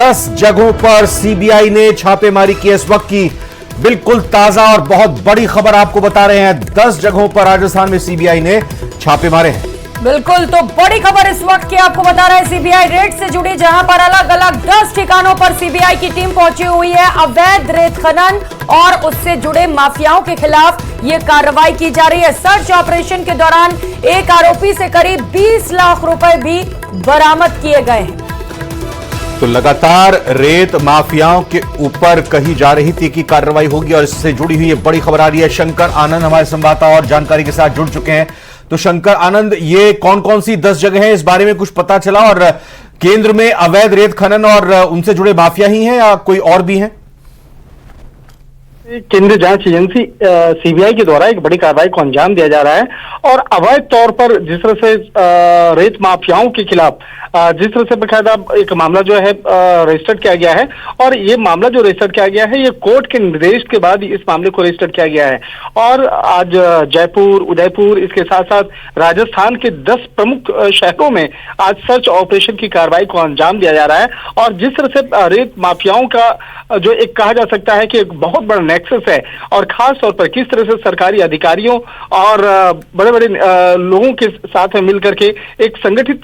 10 जगहों पर सीबीआई ने छापेमारी की। इस वक्त की बिल्कुल ताजा और बहुत बड़ी खबर आपको बता रहे हैं। 10 जगहों पर राजस्थान में सीबीआई ने छापे मारे हैं। बिल्कुल, तो बड़ी खबर इस वक्त की आपको बता रहे हैं सीबीआई रेड से जुड़ी, जहां पर अलग अलग 10 ठिकानों पर सीबीआई की टीम पहुंची हुई है। अवैध रेत खनन और उससे जुड़े माफियाओं के खिलाफ ये कार्रवाई की जा रही है। सर्च ऑपरेशन के दौरान एक आरोपी से करीब 20 लाख रुपए भी बरामद किए गए हैं। तो लगातार रेत माफियाओं के ऊपर कही जा रही थी कि कार्रवाई होगी और इससे जुड़ी हुई ये बड़ी खबर आ रही है। शंकर आनंद हमारे संवाददाता और जानकारी के साथ जुड़ चुके हैं। तो शंकर आनंद, ये कौन कौन सी 10 जगह हैं, इस बारे में कुछ पता चला? और केंद्र में अवैध रेत खनन और उनसे जुड़े माफिया ही हैं या कोई और भी हैं? केंद्रीय जांच एजेंसी सीबीआई के द्वारा एक बड़ी कार्रवाई को अंजाम दिया जा रहा है और अवैध तौर पर जिस तरह से रेत माफियाओं के खिलाफ जिस तरह से बकायदा एक मामला जो है रजिस्टर्ड किया गया है और ये मामला जो रजिस्टर्ड किया गया है ये कोर्ट के निर्देश के बाद इस मामले को रजिस्टर्ड किया गया है। और आज जयपुर, उदयपुर, इसके साथ साथ राजस्थान के 10 प्रमुख शहरों में आज सर्च ऑपरेशन की कार्रवाई को अंजाम दिया जा रहा है। और जिस तरह से रेत माफियाओं का जो एक कहा जा सकता है कि एक बहुत बड़ा नेक्सस है और खास तौर पर किस तरह से सरकारी अधिकारियों और बड़े बड़े लोगों के साथ में मिलकर के एक संगठित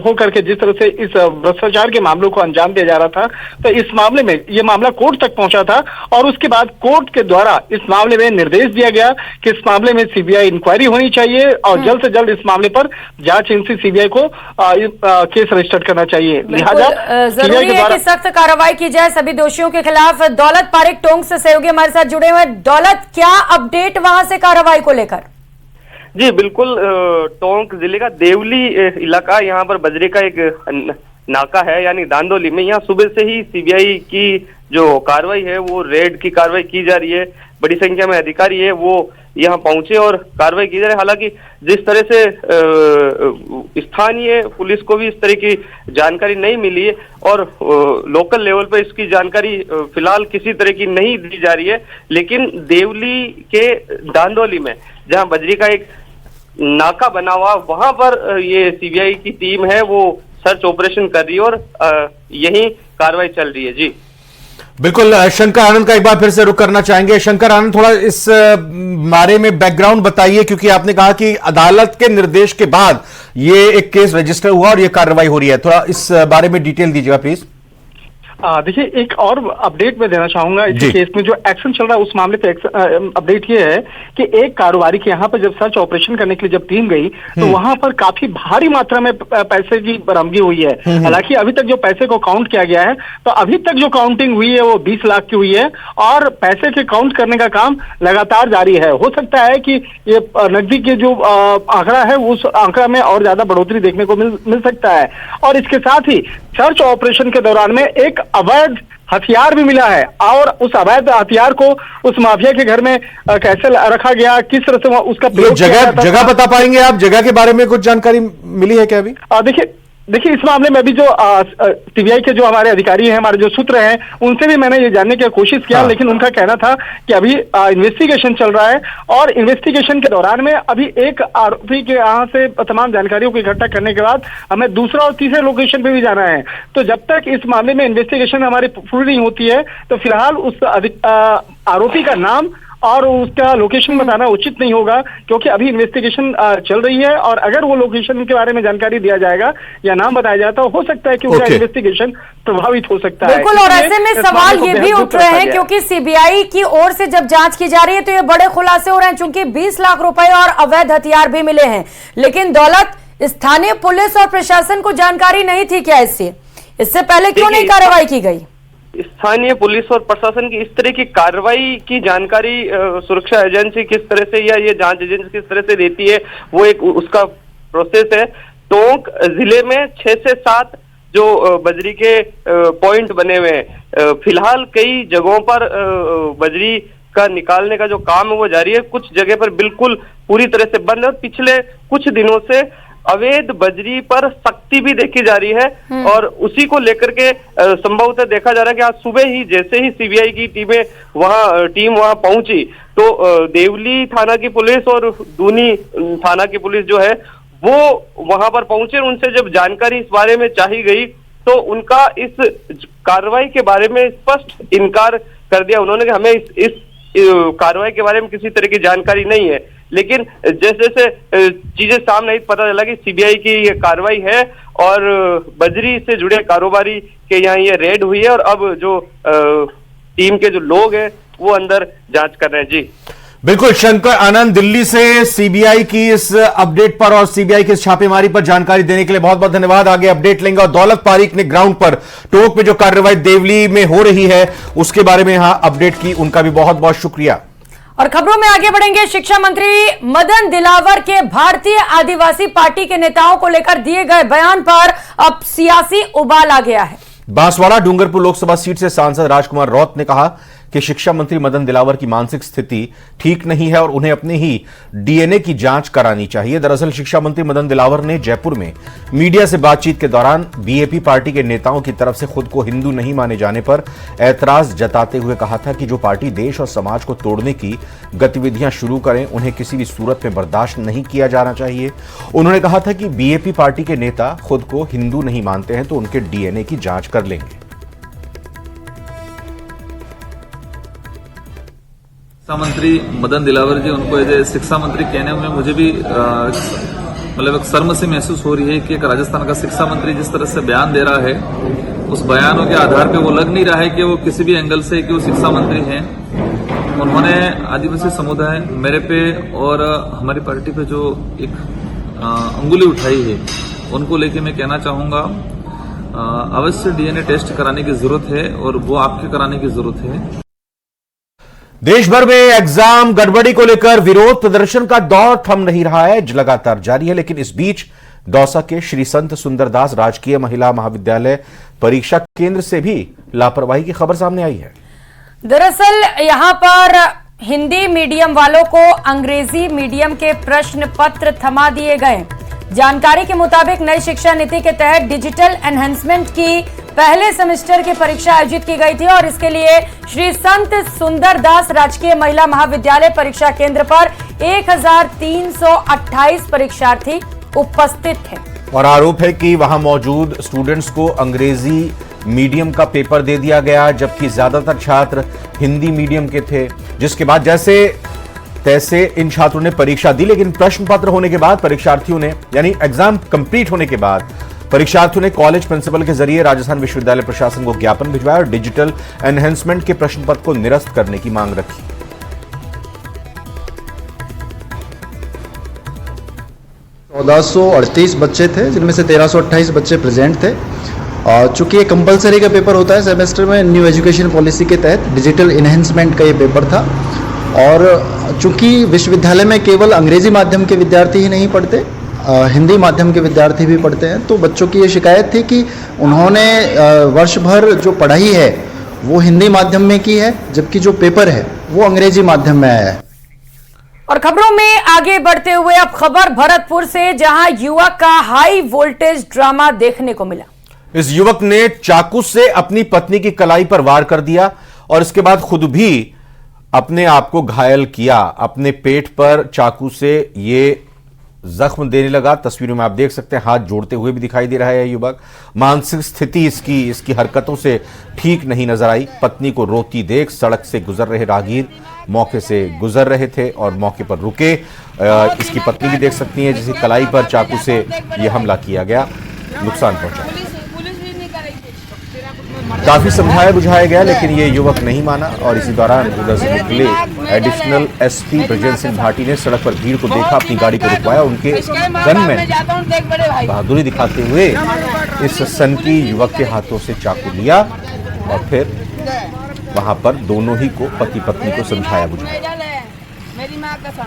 होकर के जिस तरह से इस भ्रष्टाचार के मामलों को अंजाम दिया जा रहा था, तो इस मामले में ये मामला कोर्ट तक पहुंचा था और उसके बाद कोर्ट के द्वारा इस मामले में निर्देश दिया गया कि इस मामले में सीबीआई इंक्वायरी होनी चाहिए और जल्द से जल्द इस मामले पर जांच एजेंसी सीबीआई को केस रजिस्टर करना चाहिए। लिहाजा जरूरी है कि सख्त कार्रवाई की जाए सभी दोषियों के खिलाफ। दौलत पारेख टोंक से सहयोगी हमारे साथ जुड़े हुए। दौलत, क्या अपडेट वहां से कार्रवाई को लेकर? जी बिल्कुल, टोंक जिले का देवली इलाका, यहाँ पर बजरी का एक नाका है यानी दांदोली में। यहाँ सुबह से ही सीबीआई की जो कार्रवाई है वो रेड की कार्रवाई की जा रही है। बड़ी संख्या में अधिकारी है वो यहाँ पहुंचे और कार्रवाई की जा रही है। हालांकि जिस तरह से स्थानीय पुलिस को भी इस तरह की जानकारी नहीं मिली है और लोकल लेवल पर इसकी जानकारी फिलहाल किसी तरह की नहीं दी जा रही है, लेकिन देवली के दांदोली में जहां बजरी का एक नाका बना हुआ, वहां पर ये सीबीआई की टीम है वो सर्च ऑपरेशन कर रही है और यही कार्रवाई चल रही है। जी बिल्कुल, शंकर आनंद का एक बार फिर से रुख करना चाहेंगे। शंकर आनंद, थोड़ा इस बारे में बैकग्राउंड बताइए, क्योंकि आपने कहा कि अदालत के निर्देश के बाद ये एक केस रजिस्टर हुआ और ये कार्रवाई हो रही है। थोड़ा इस बारे में डिटेल दीजिएगा प्लीज। देखिए, एक और अपडेट मैं देना चाहूंगा इस केस में जो एक्शन चल रहा है उस मामले पे अपडेट ये है कि एक कारोबारी के यहाँ पर जब सर्च ऑपरेशन करने के लिए जब टीम गई तो वहां पर काफी भारी मात्रा में पैसे की बरामदगी हुई है। हालांकि अभी तक जो पैसे को काउंट किया गया है तो अभी तक जो काउंटिंग हुई है वो 20 लाख की हुई है और पैसे के काउंट करने का काम लगातार जारी है। हो सकता है कि ये नकदी के जो आंकड़ा है उस आंकड़ा में और ज्यादा बढ़ोतरी देखने को मिल सकता है। और इसके साथ ही सर्च ऑपरेशन के दौरान में एक अवैध हथियार भी मिला है और उस अवैध हथियार को उस माफिया के घर में कैसे रखा गया, किस तरह से उसका प्रयोग जगह बता पाएंगे आप? जगह के बारे में कुछ जानकारी मिली है क्या अभी? देखिए इस मामले में अभी जो सीबीआई के जो हमारे अधिकारी हैं, हमारे जो सूत्र हैं, उनसे भी मैंने ये जानने की कोशिश किया, लेकिन उनका कहना था कि अभी इन्वेस्टिगेशन चल रहा है और इन्वेस्टिगेशन के दौरान में अभी एक आरोपी के यहाँ से तमाम जानकारियों को इकट्ठा करने के बाद हमें दूसरा और तीसरे लोकेशन पे भी जाना है। तो जब तक इस मामले में इन्वेस्टिगेशन हमारी पूरी नहीं होती है तो फिलहाल उस आरोपी का नाम और उसका लोकेशन बताना उचित नहीं होगा, क्योंकि अभी इन्वेस्टिगेशन चल रही है और अगर वो लोकेशन के बारे में जानकारी दिया जाएगा या नाम बताया जाता है, हो सकता है कि उसका इन्वेस्टिगेशन प्रभावित हो सकता है। बिल्कुल, और ऐसे में सवाल ये भी उठ रहे हैं क्योंकि सीबीआई की ओर से जब जांच की जा रही है तो ये बड़े खुलासे हो रहे हैं, चूंकि 20 लाख रुपए और अवैध हथियार भी मिले हैं। लेकिन दौलत, स्थानीय पुलिस और प्रशासन को जानकारी नहीं थी क्या? इससे पहले क्यों नहीं कार्रवाई की गई? स्थानीय पुलिस और प्रशासन की इस तरह की कार्रवाई की जानकारी सुरक्षा एजेंसी किस तरह से या ये जांच एजेंसी किस तरह से देती है वो एक उसका प्रोसेस है। टोंक जिले में 6 से 7 जो बजरी के पॉइंट बने हुए हैं, फिलहाल कई जगहों पर बजरी का निकालने का जो काम है वो जारी है। कुछ जगह पर बिल्कुल पूरी तरह से बंद है। पिछले कुछ दिनों से अवैध बजरी पर सख्ती भी देखी जा रही है और उसी को लेकर के संभवतः देखा जा रहा है कि आज सुबह ही जैसे ही सीबीआई की टीम वहां पहुंची तो देवली थाना की पुलिस और दूनी थाना की पुलिस जो है वो वहां पर पहुंचे। उनसे जब जानकारी इस बारे में चाही गई तो उनका इस कार्रवाई के बारे में स्पष्ट इनकार कर दिया उन्होंने कि हमें इस कार्रवाई के बारे में किसी तरह की जानकारी नहीं है। लेकिन जैसे जैसे चीजें सामने आई पता चला कि सीबीआई की ये कार्रवाई है और बजरी से जुड़े कारोबारी के यहाँ ये रेड हुई है और अब जो टीम के जो लोग हैं वो अंदर जांच कर रहे हैं। जी बिल्कुल, शंकर आनंद दिल्ली से सीबीआई की इस अपडेट पर और सीबीआई की इस छापेमारी पर जानकारी देने के लिए बहुत बहुत धन्यवाद। आगे अपडेट लेंगे। और दौलत पारिक ने ग्राउंड पर टोंक में जो कार्रवाई देवली में हो रही है उसके बारे में यहां अपडेट की, उनका भी बहुत बहुत शुक्रिया। और खबरों में आगे बढ़ेंगे। शिक्षा मंत्री मदन दिलावर के भारतीय आदिवासी पार्टी के नेताओं को लेकर दिए गए बयान पर अब सियासी उबाल आ गया है। बांसवाड़ा डूंगरपुर लोकसभा सीट से सांसद राजकुमार रौत ने कहा कि शिक्षा मंत्री मदन दिलावर की मानसिक स्थिति ठीक नहीं है और उन्हें अपने ही डीएनए की जांच करानी चाहिए। दरअसल शिक्षा मंत्री मदन दिलावर ने जयपुर में मीडिया से बातचीत के दौरान बीएपी पार्टी के नेताओं की तरफ से खुद को हिंदू नहीं माने जाने पर ऐतराज जताते हुए कहा था कि जो पार्टी देश और समाज को तोड़ने की गतिविधियां शुरू करें उन्हें किसी भी सूरत में बर्दाश्त नहीं किया जाना चाहिए। उन्होंने कहा था कि बीएपी पार्टी के नेता खुद को हिंदू नहीं मानते हैं तो उनके डीएनए की जांच कर लेंगे। शिक्षा मंत्री मदन दिलावर जी उनको एज ए शिक्षा मंत्री कहने में मुझे भी मतलब एक शर्म से महसूस हो रही है कि एक राजस्थान का शिक्षा मंत्री जिस तरह से बयान दे रहा है उस बयानों के आधार पे वो लग नहीं रहा है कि वो किसी भी एंगल से कि वो शिक्षा मंत्री हैं। उन्होंने आदिवासी समुदाय मेरे पे और हमारी पार्टी पे जो एक अंगुली उठाई है उनको लेके मैं कहना चाहूंगा अवश्य डीएनए टेस्ट कराने की जरूरत है और वो आपके कराने की जरूरत है। देश भर में एग्जाम गड़बड़ी को लेकर विरोध प्रदर्शन का दौर थम नहीं रहा है, लगातार जारी है। लेकिन इस बीच दौसा के श्री संत सुंदरदास राजकीय महिला महाविद्यालय परीक्षा केंद्र से भी लापरवाही की खबर सामने आई है। दरअसल यहां पर हिंदी मीडियम वालों को अंग्रेजी मीडियम के प्रश्न पत्र थमा दिए गए। जानकारी के मुताबिक नई शिक्षा नीति के तहत डिजिटल एनहेंसमेंट की पहले सेमेस्टर की परीक्षा आयोजित की गई थी और इसके लिए श्री संत सुंदरदास राजकीय महिला महाविद्यालय परीक्षा केंद्र पर 1328 परीक्षार्थी उपस्थित थे। और आरोप है कि वहां मौजूद स्टूडेंट्स को अंग्रेजी मीडियम का पेपर दे दिया गया जबकि ज्यादातर छात्र हिंदी मीडियम के थे, जिसके बाद जैसे तैसे इन छात्रों ने परीक्षा दी। लेकिन प्रश्न पत्र होने के बाद परीक्षार्थियों ने यानी एग्जाम कंप्लीट होने के बाद परीक्षार्थियों ने कॉलेज प्रिंसिपल के जरिए राजस्थान विश्वविद्यालय प्रशासन को ज्ञापन भिजवाया और डिजिटल एनहेंसमेंट के प्रश्न पत्र को निरस्त करने की मांग रखी। $1438 बच्चे थे जिनमें से 1328 बच्चे प्रेजेंट थे। चूंकि ये कंपलसरी का पेपर होता है सेमेस्टर में, न्यू एजुकेशन पॉलिसी के तहत डिजिटल इनहेंसमेंट का ये पेपर था। और चूंकि विश्वविद्यालय में केवल अंग्रेजी माध्यम के विद्यार्थी ही नहीं पढ़ते, हिंदी माध्यम के विद्यार्थी भी पढ़ते हैं, तो बच्चों की ये शिकायत थी कि उन्होंने वर्ष भर जो पढ़ाई है वो हिंदी माध्यम में की है जबकि जो पेपर है वो अंग्रेजी माध्यम में आया है। और खबरों में आगे बढ़ते हुए अब खबर भरतपुर से, जहां युवक का हाई वोल्टेज ड्रामा देखने को मिला। इस युवक ने चाकू से अपनी पत्नी की कलाई पर वार कर दिया और इसके बाद खुद भी अपने आप को घायल किया। अपने पेट पर चाकू से ये जख्म देने लगा। तस्वीरों में आप देख सकते हैं हाथ जोड़ते हुए भी दिखाई दे रहा है युवक। मानसिक स्थिति इसकी हरकतों से ठीक नहीं नजर आई। पत्नी को रोती देख सड़क से गुजर रहे राहगीर मौके से गुजर रहे थे और मौके पर रुके। इसकी पत्नी भी देख सकती हैं जिसे कलाई पर चाकू से यह हमला किया गया, नुकसान पहुंचा। काफी समझाया बुझाया गया लेकिन ये युवक नहीं माना और इसी दौरान उधर से निकले एडिशनल एसपी ब्रजेंद्र सिंह भाटी ने सड़क पर भीड़ को देखा, अपनी गाड़ी को रुकवाया। उनके गनमैन बहादुरी दिखाते हुए इस सनकी युवक के हाथों से चाकू लिया और फिर वहां पर दोनों ही को पति पत्नी को समझाया बुझाया। मेरी माँ कसम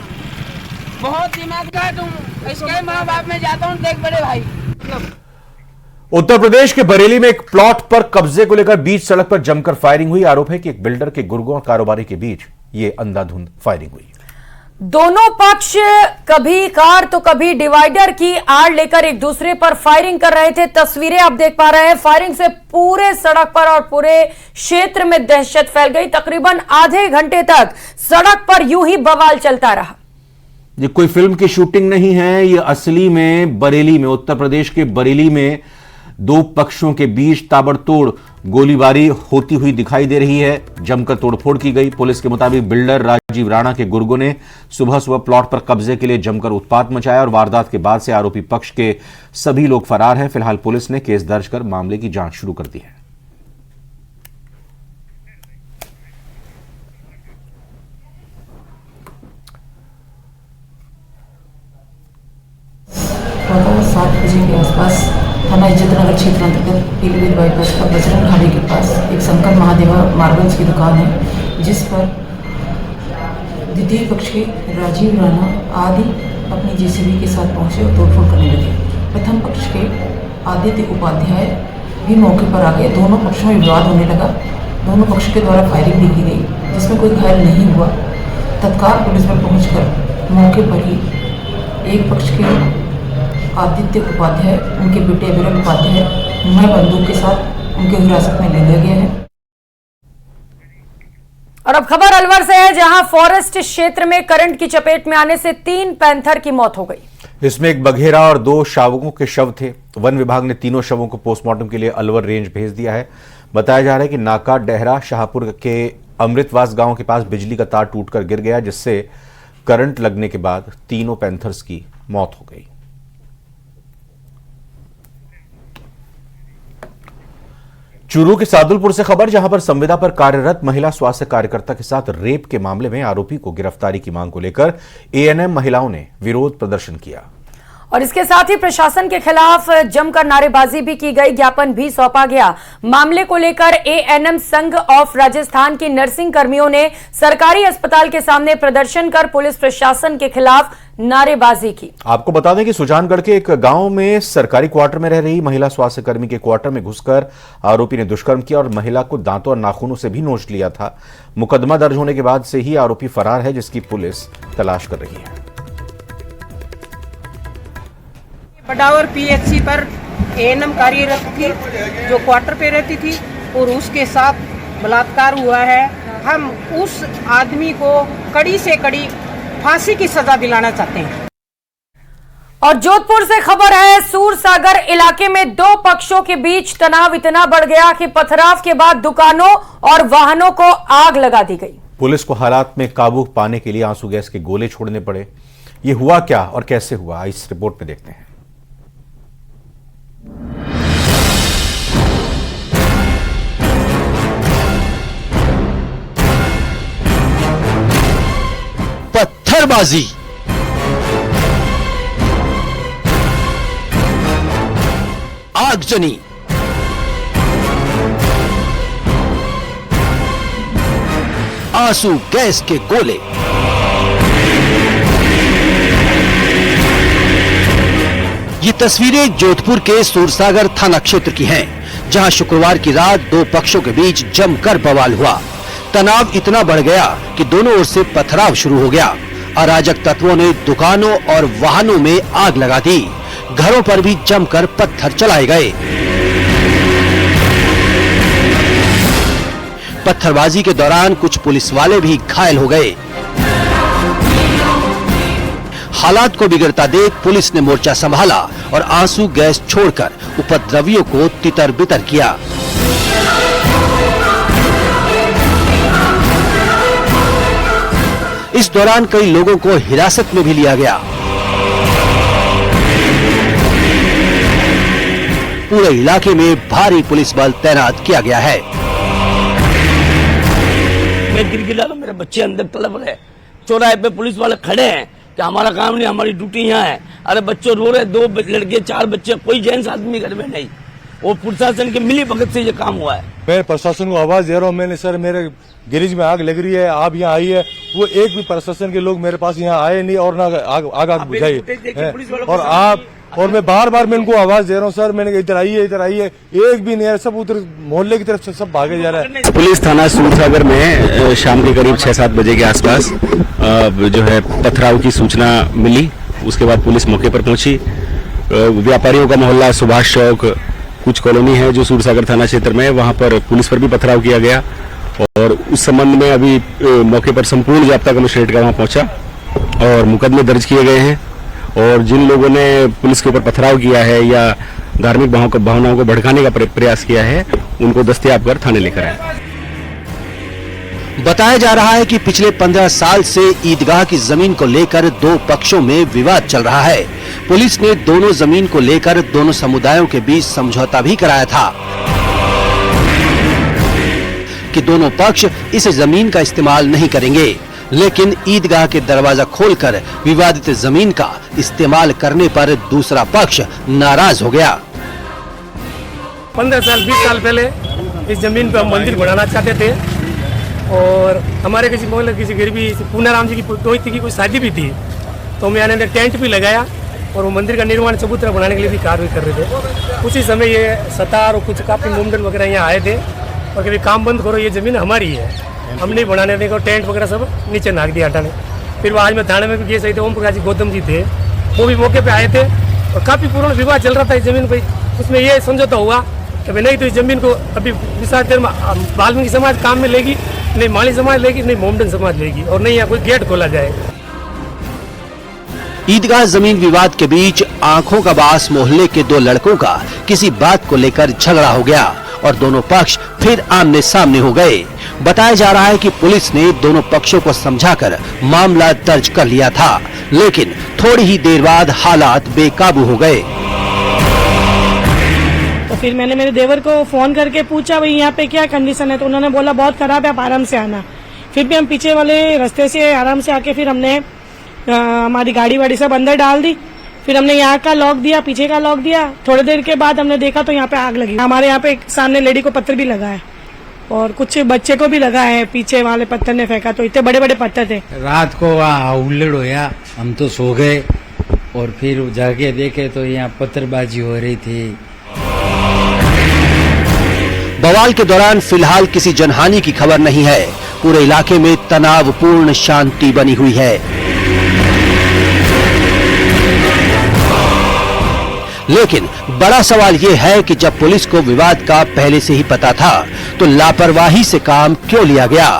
बहुत दिमाग का तुम, इसके माँ बाप में जाता हूँ देख बड़े भाई। उत्तर प्रदेश के बरेली में एक प्लॉट पर कब्जे को लेकर बीच सड़क पर जमकर फायरिंग हुई। आरोप है कि एक बिल्डर के गुर्गों और कारोबारी के बीच ये अंधाधुंध फायरिंग हुई। दोनों पक्ष कभी कार तो कभी डिवाइडर की आड़ लेकर एक दूसरे पर फायरिंग कर रहे थे। तस्वीरें आप देख पा रहे हैं। फायरिंग से पूरे सड़क पर और पूरे क्षेत्र में दहशत फैल गई। तकरीबन आधे घंटे तक सड़क पर यूं ही बवाल चलता रहा। ये कोई फिल्म की शूटिंग नहीं है, ये असली में बरेली में, उत्तर प्रदेश के बरेली में दो पक्षों के बीच ताबड़तोड़ गोलीबारी होती हुई दिखाई दे रही है। जमकर तोड़फोड़ की गई। पुलिस के मुताबिक बिल्डर राजीव राणा के गुर्गों ने सुबह सुबह प्लॉट पर कब्जे के लिए जमकर उत्पात मचाया और वारदात के बाद से आरोपी पक्ष के सभी लोग फरार हैं। फिलहाल पुलिस ने केस दर्ज कर मामले की जांच शुरू कर दी है। प्रातः 7 बजे के आसपास थाना इज्जतनगर क्षेत्र अंतर्गत पीलीभीत बाईपास पर बजरंग ढाबे के पास एक शंकर महादेवा मार्बल्स की दुकान है, जिस पर द्वितीय पक्ष के राजीव राणा आदि अपनी जेसीबी के साथ पहुंचे और तोड़फोड़ करने लगे। प्रथम पक्ष के आदित्य उपाध्याय भी मौके पर आ गए। दोनों पक्षों में विवाद होने लगा। दोनों पक्ष के द्वारा फायरिंग भी की गई, जिसमें कोई घायल नहीं हुआ। तत्काल पुलिस पर पहुंचकर मौके पर ही एक पक्ष के आदित्य उपाध्याय, उनके बेटे विरल उपाध्याय मुहैया बंदूक के साथ उनके हिरासत में ले लिया गया है। और अब खबर अलवर से है, जहां फॉरेस्ट क्षेत्र में करंट की चपेट में आने से 3 पैंथर की मौत हो गई। इसमें एक बघेरा और 2 शावकों के शव थे। वन विभाग ने तीनों शवों को पोस्टमार्टम के लिए अलवर रेंज भेज दिया है। बताया जा रहा है कि नाका डेहरा शाहपुर के अमृतवास गांव के पास बिजली का तार टूटकर गिर गया, जिससे करंट लगने के बाद तीनों पैंथर्स की मौत हो गई। चूरू के सादुलपुर से खबर, जहां पर संविदा पर कार्यरत महिला स्वास्थ्य कार्यकर्ता के साथ रेप के मामले में आरोपी को गिरफ्तारी की मांग को लेकर एएनएम महिलाओं ने विरोध प्रदर्शन किया और इसके साथ ही प्रशासन के खिलाफ जमकर नारेबाजी भी की गई। ज्ञापन भी सौंपा गया। मामले को लेकर एएनएम संघ ऑफ राजस्थान की नर्सिंग कर्मियों ने सरकारी अस्पताल के सामने प्रदर्शन कर पुलिस प्रशासन के खिलाफ नारेबाजी की। आपको बता दें कि सुजानगढ़ के एक गांव में सरकारी क्वार्टर में रह रही महिला स्वास्थ्य कर्मी के क्वार्टर में घुसकर आरोपी ने दुष्कर्म किया और महिला को दांतों और नाखूनों से भी नोच लिया था। मुकदमा दर्ज होने के बाद से ही आरोपी फरार है, जिसकी पुलिस तलाश कर रही है। बडावर पीएचसी पर एएनएम कार्यरत थी, जो क्वार्टर पे रहती थी और उसके साथ बलात्कार हुआ है। हम उस आदमी को कड़ी से कड़ी फांसी की सजा दिलाना चाहते हैं। और जोधपुर से खबर है, सूरसागर इलाके में 2 पक्षों के बीच तनाव इतना बढ़ गया कि पथराव के बाद दुकानों और वाहनों को आग लगा दी गई। पुलिस को हालात में काबू पाने के लिए आंसू गैस के गोले छोड़ने पड़े। ये हुआ क्या और कैसे हुआ, इस रिपोर्ट में देखते हैं। पत्थरबाजी, आगजनी, आंसू गैस के गोले, ये तस्वीरें जोधपुर के सूरसागर थाना क्षेत्र की हैं, जहां शुक्रवार की रात 2 पक्षों के बीच जमकर बवाल हुआ। तनाव इतना बढ़ गया कि दोनों ओर से पथराव शुरू हो गया। अराजक तत्वों ने दुकानों और वाहनों में आग लगा दी। घरों पर भी जमकर पत्थर चलाए गए। पत्थरबाजी के दौरान कुछ पुलिस वाले भी घायल हो गए। हालात को बिगड़ता देख पुलिस ने मोर्चा संभाला और आंसू गैस छोड़कर उपद्रवियों को तितर बितर किया। इस दौरान कई लोगों को हिरासत में भी लिया गया। पूरे इलाके में भारी पुलिस बल तैनात किया गया है। मैं गिर गिरा, मेरे बच्चे अंदर तड़प रहे, चौराहे पे पुलिस वाले खड़े हैं कि हमारा काम नहीं, हमारी ड्यूटी यहाँ है। अरे बच्चों रो रहे, 2 लड़के 4 बच्चे, कोई जेंट्स आदमी घर में नहीं। वो प्रशासन के मिली भगत से ये काम हुआ है। मैं प्रशासन को आवाज दे रहा हूँ, मैंने सर मेरे गिरिज में आग लग रही है, आप यहाँ आइए। वो एक भी प्रशासन के लोग मेरे पास यहाँ आए नहीं और ना आग बुझाई। और मैं बार बार मैं उनको आवाज दे रहा हूँ, सर मैंने इधर आइए, इधर आइए, एक भी नहीं है। सब उधर मोहल्ले की तरफ से सब भागे जा रहा है। पुलिस थाना सूरसागर में शाम के करीब 6-7 बजे के आसपास जो है पथराव की सूचना मिली। उसके बाद पुलिस मौके पर पहुंची। व्यापारियों का मोहल्ला सुभाष चौक, कुछ कॉलोनी है जो सूरसागर थाना क्षेत्र में है, वहां पर पुलिस पर भी पथराव किया गया और उस संबंध में अभी मौके पर संपूर्ण जाब्ता कमिश्नरेट का वहां पहुंचा और मुकदमे दर्ज किए गए हैं और जिन लोगों ने पुलिस के ऊपर पथराव किया है या धार्मिक भावनाओं को भड़काने का प्रयास किया है, उनको दस्तयाब कर थाने लेकर आए। बताया जा रहा है कि पिछले 15 साल से ईदगाह की जमीन को लेकर दो पक्षों में विवाद चल रहा है। पुलिस ने दोनों जमीन को लेकर दोनों समुदायों के बीच समझौता भी कराया था कि दोनों पक्ष इस जमीन का इस्तेमाल नहीं करेंगे, लेकिन ईदगाह के दरवाजा खोलकर विवादित जमीन का इस्तेमाल करने पर दूसरा पक्ष नाराज हो गया। 15 साल 20 साल पहले इस जमीन पर हम मंदिर बनाना चाहते थे और हमारे किसी गरीबी पूनाराम जी की दोस्ती की कोई शादी भी थी, तो हम यहाँ टेंट भी लगाया और वो मंदिर का निर्माण चबूतरा बनाने के लिए भी कार्य कर रहे थे। उसी समय ये सतार और कुछ काफी मोमडन वगैरह यहाँ आए थे और कभी काम बंद करो, ये जमीन हमारी है, हम नहीं बनाने देंगे, टेंट वगैरह सब नीचे नाक दिया हटाने। फिर वो आज में थाने में भी गए, सही थे ओम प्रकाश जी गौतम जी थे, वो भी मौके पे आए थे और काफ़ी पूर्ण विवाद चल रहा था इस जमीन पर। उसमें ये समझौता हुआ कि भाई नहीं तो इस जमीन को अभी विस्तार देर में वाल्मीकि समाज काम में लेगी, नहीं माली समाज लेगी, नहीं मोमडन समाज लेगी और नहीं यहाँ कोई गेट खोला जाए। ईदगाह जमीन विवाद के बीच आंखों का बास मोहल्ले के दो लड़कों का किसी बात को लेकर झगड़ा हो गया और दोनों पक्ष फिर आमने सामने हो गए। बताया जा रहा है कि पुलिस ने दोनों पक्षों को समझाकर मामला दर्ज कर लिया था, लेकिन थोड़ी ही देर बाद हालात बेकाबू हो गए। तो फिर मैंने मेरे देवर को फोन करके पूछा भाई यहाँ पे क्या कंडीशन है, तो उन्होंने बोला बहुत खराब है, आप आराम से आना। फिर भी हम पीछे वाले रास्ते से आराम से आके फिर हमने हमारी गाड़ी वाड़ी सब अंदर डाल दी। फिर हमने यहाँ का लॉक दिया, पीछे का लॉक दिया। थोड़ी देर के बाद हमने देखा तो यहाँ पे आग लगी। हमारे यहाँ पे सामने लेडी को पत्थर भी लगा है और कुछ बच्चे को भी लगा है, पीछे वाले पत्थर ने फेंका, तो इतने बड़े बड़े पत्थर थे। रात को वहाँ हुल्लड़ होया, हम तो सो गए और फिर जाके देखे तो यहाँ पत्थरबाजी हो रही थी। बवाल के दौरान फिलहाल किसी जनहानि की खबर नहीं है। पूरे इलाके में तनावपूर्ण शांति बनी हुई है। लेकिन बड़ा सवाल यह है कि जब पुलिस को विवाद का पहले से ही पता था तो लापरवाही से काम क्यों लिया गया?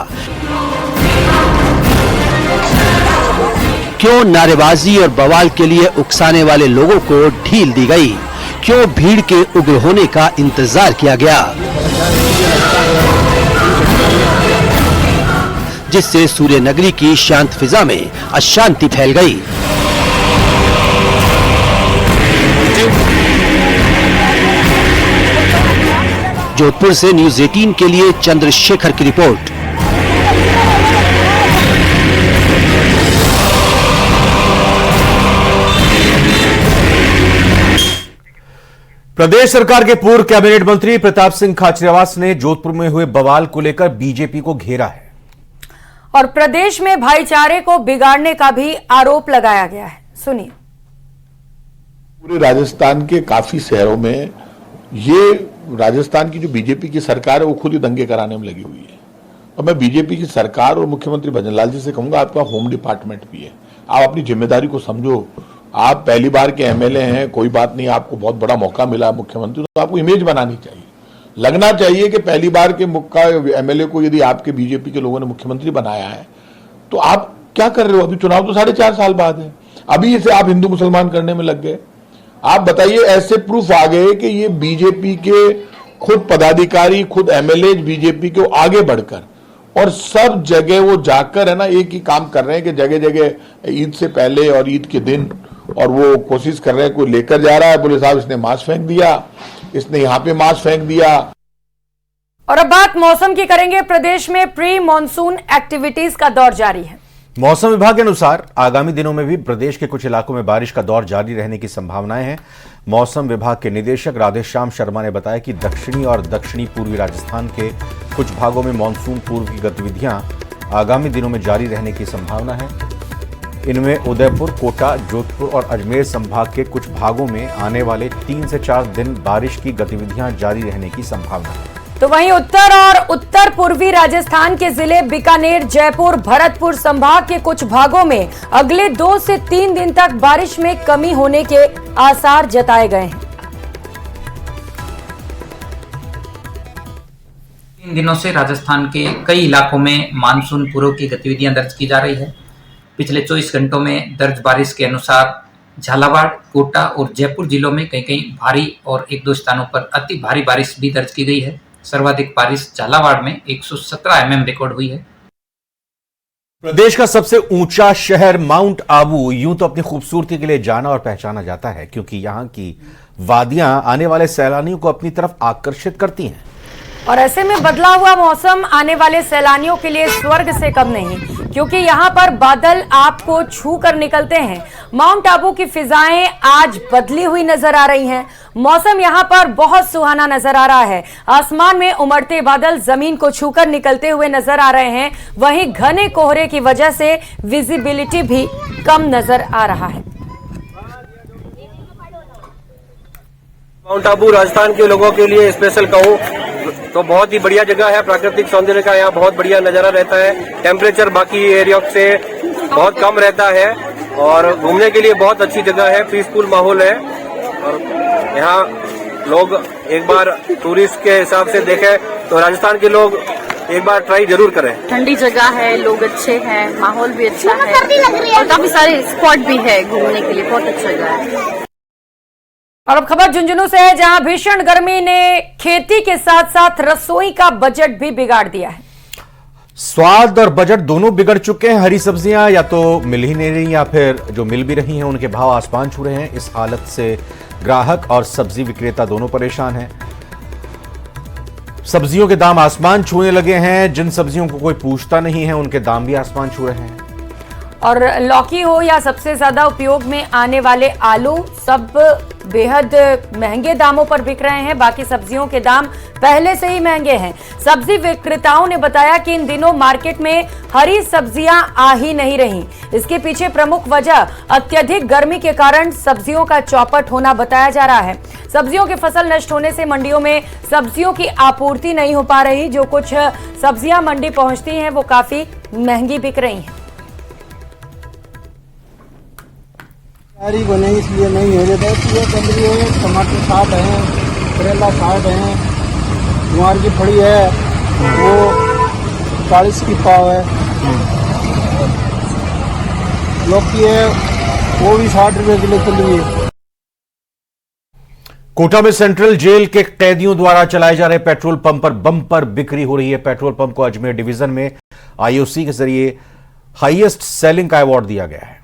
क्यों नारेबाजी और बवाल के लिए उकसाने वाले लोगों को ढील दी गई? क्यों भीड़ के उग्र होने का इंतजार किया गया, जिससे सूर्य नगरी की शांत फिजा में अशांति फैल गई? जोधपुर से न्यूज 18 के लिए चंद्रशेखर की रिपोर्ट। प्रदेश सरकार के पूर्व कैबिनेट मंत्री प्रताप सिंह खाचरियावास ने जोधपुर में हुए बवाल को लेकर बीजेपी को घेरा है और प्रदेश में भाईचारे को बिगाड़ने का भी आरोप लगाया गया है। सुनिए। पूरे राजस्थान के काफी शहरों में ये राजस्थान की जो बीजेपी की सरकार है वो खुद ही दंगे कराने में लगी हुई है और मैं बीजेपी की सरकार और मुख्यमंत्री भजनलाल जी से कहूंगा, आपका होम डिपार्टमेंट भी है, आप अपनी जिम्मेदारी को समझो। आप पहली बार के एमएलए हैं, कोई बात नहीं, आपको बहुत बड़ा मौका मिला मुख्यमंत्री, तो आपको इमेज बनानी चाहिए। लगना चाहिए कि पहली बार के एमएलए को यदि आपके बीजेपी के लोगों ने मुख्यमंत्री बनाया है तो आप क्या कर रहे हो? अभी चुनाव तो 4.5 साल बाद है, अभी इसे आप हिंदू मुसलमान करने में लग गए। आप बताइए, ऐसे प्रूफ आ गए कि ये बीजेपी के खुद पदाधिकारी, खुद एमएलए बीजेपी के आगे बढ़कर और सब जगह वो जाकर है ना एक ही काम कर रहे हैं कि जगह जगह ईद से पहले और ईद के दिन और वो कोशिश कर रहे हैं, कोई लेकर जा रहा है, बोले साहब इसने मास्क फेंक दिया, इसने यहाँ पे मास्क फेंक दिया। और अब बात मौसम की करेंगे। प्रदेश में प्री मॉनसून एक्टिविटीज का दौर जारी है। मौसम विभाग के अनुसार आगामी दिनों में भी प्रदेश के कुछ इलाकों में बारिश का दौर जारी रहने की संभावनाएं हैं। मौसम विभाग के निदेशक राधेश्याम शर्मा ने बताया कि दक्षिणी और दक्षिणी पूर्वी राजस्थान के कुछ भागों में मानसून पूर्व की गतिविधियां आगामी दिनों में जारी रहने की संभावना है। इनमें उदयपुर, कोटा, जोधपुर और अजमेर संभाग के कुछ भागों में आने वाले 3 से 4 दिन बारिश की गतिविधियां जारी रहने की संभावना है। तो वहीं उत्तर और उत्तर पूर्वी राजस्थान के जिले बीकानेर, जयपुर, भरतपुर संभाग के कुछ भागों में अगले 2 से 3 दिन तक बारिश में कमी होने के आसार जताए गए हैं। 3 दिनों से राजस्थान के कई इलाकों में मानसून पूर्व की गतिविधियां दर्ज की जा रही है। पिछले 24 घंटों में दर्ज बारिश के अनुसार झालावाड़, कोटा और जयपुर जिलों में कहीं कहीं भारी और एक दो स्थानों पर अति भारी बारिश भी दर्ज की गई है। सर्वाधिक बारिश झालावाड़ में 117 mm रिकॉर्ड हुई है। प्रदेश का सबसे ऊंचा शहर माउंट आबू यूं तो अपनी खूबसूरती के लिए जाना और पहचाना जाता है, क्योंकि यहां की वादियां आने वाले सैलानियों को अपनी तरफ आकर्षित करती हैं। और ऐसे में बदला हुआ मौसम आने वाले सैलानियों के लिए स्वर्ग से कम नहीं, क्योंकि यहाँ पर बादल आपको छू कर निकलते हैं। माउंट आबू की फिजाएं आज बदली हुई नजर आ रही हैं। मौसम यहाँ पर बहुत सुहाना नजर आ रहा है। आसमान में उमड़ते बादल जमीन को छूकर निकलते हुए नजर आ रहे हैं। वहीं घने कोहरे की वजह से विजिबिलिटी भी कम नजर आ रहा है। माउंट आबू राजस्थान के लोगों के लिए स्पेशल कहूँ तो बहुत ही बढ़िया जगह है। प्राकृतिक सौंदर्य का यहाँ बहुत बढ़िया नजारा रहता है। टेम्परेचर बाकी एरिया से बहुत कम रहता है और घूमने के लिए बहुत अच्छी जगह है। पीसफुल माहौल है और यहाँ लोग एक बार टूरिस्ट के हिसाब से देखें तो राजस्थान के लोग एक बार ट्राई जरूर करें। ठंडी जगह है, लोग अच्छे हैं, माहौल भी अच्छा है और काफी सारे स्पॉट भी है घूमने के लिए। बहुत अच्छा जगह है। और अब खबर झुंझुनू से है, जहां भीषण गर्मी ने खेती के साथ साथ रसोई का बजट भी बिगाड़ दिया है। स्वाद और बजट दोनों बिगड़ चुके हैं। हरी सब्जियां या तो मिल ही नहीं रही या फिर जो मिल भी रही हैं उनके भाव आसमान छू रहे हैं। इस हालत से ग्राहक और सब्जी विक्रेता दोनों परेशान हैं। सब्जियों के दाम आसमान छूने लगे हैं। जिन सब्जियों को कोई पूछता नहीं है उनके दाम भी आसमान छू रहे हैं। और लौकी हो या सबसे ज्यादा उपयोग में आने वाले आलू, सब बेहद महंगे दामों पर बिक रहे हैं। बाकी सब्जियों के दाम पहले से ही महंगे हैं। सब्जी विक्रेताओं ने बताया कि इन दिनों मार्केट में हरी सब्जियां आ ही नहीं रही। इसके पीछे प्रमुख वजह अत्यधिक गर्मी के कारण सब्जियों का चौपट होना बताया जा रहा है। सब्जियों की फसल नष्ट होने से मंडियों में सब्जियों की आपूर्ति नहीं हो पा रही। जो कुछ सब्जियां मंडी पहुंचती हैं वो काफी महंगी बिक रही हैं। तैयारी बने इसलिए नहीं है। टमाटर 60 है, करेला 60 है, गुआर की फड़ी है वो 40 की पाव है, लौकी है वो भी 60 रुपए किलो चल रही है। कोटा में सेंट्रल जेल के कैदियों द्वारा चलाए जा रहे पेट्रोल पंप पर बम्पर बिक्री हो रही है। पेट्रोल पंप को अजमेर डिवीजन में आईओसी के जरिए हाईएस्ट सेलिंग का अवार्ड दिया गया है।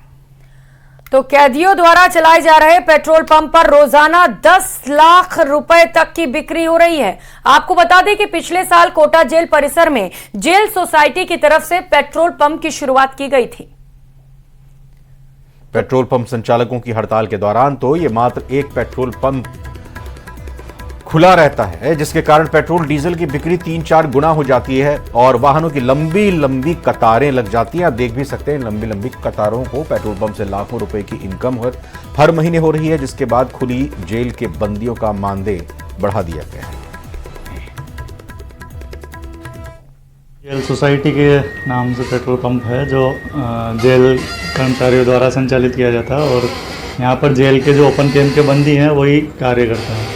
तो कैदियों द्वारा चलाए जा रहे पेट्रोल पंप पर रोजाना 10 लाख रुपए तक की बिक्री हो रही है। आपको बता दें कि पिछले साल कोटा जेल परिसर में जेल सोसाइटी की तरफ से पेट्रोल पंप की शुरुआत की गई थी। पेट्रोल पंप संचालकों की हड़ताल के दौरान तो ये मात्र एक पेट्रोल पंप खुला रहता है, जिसके कारण पेट्रोल डीजल की बिक्री 3-4 गुना हो जाती है और वाहनों की लंबी लंबी कतारें लग जाती हैं। आप देख भी सकते हैं लंबी लंबी कतारों को। पेट्रोल पंप से लाखों रुपए की इनकम हर महीने हो रही है, जिसके बाद खुली जेल के बंदियों का मानदेय बढ़ा दिया गया है। जेल सोसाइटी के नाम से पेट्रोल पंप है जो जेल कर्मचारियों द्वारा संचालित किया जाता है और यहाँ पर जेल के जो ओपन कैंप के बंदी हैं वही कार्य करता है।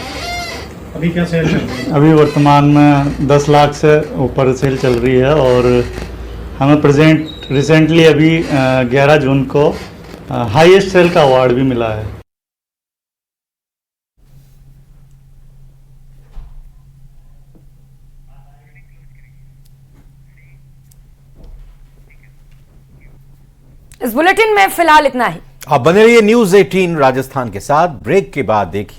अभी क्या सेल चल रही है? अभी वर्तमान में 10 लाख से ऊपर सेल चल रही है और हमें रिसेंटली अभी 11 जून को हाईएस्ट सेल का अवार्ड भी मिला है। इस बुलेटिन में फिलहाल इतना ही। आप बने रहिए न्यूज़ 18 राजस्थान के साथ। ब्रेक के बाद देखिए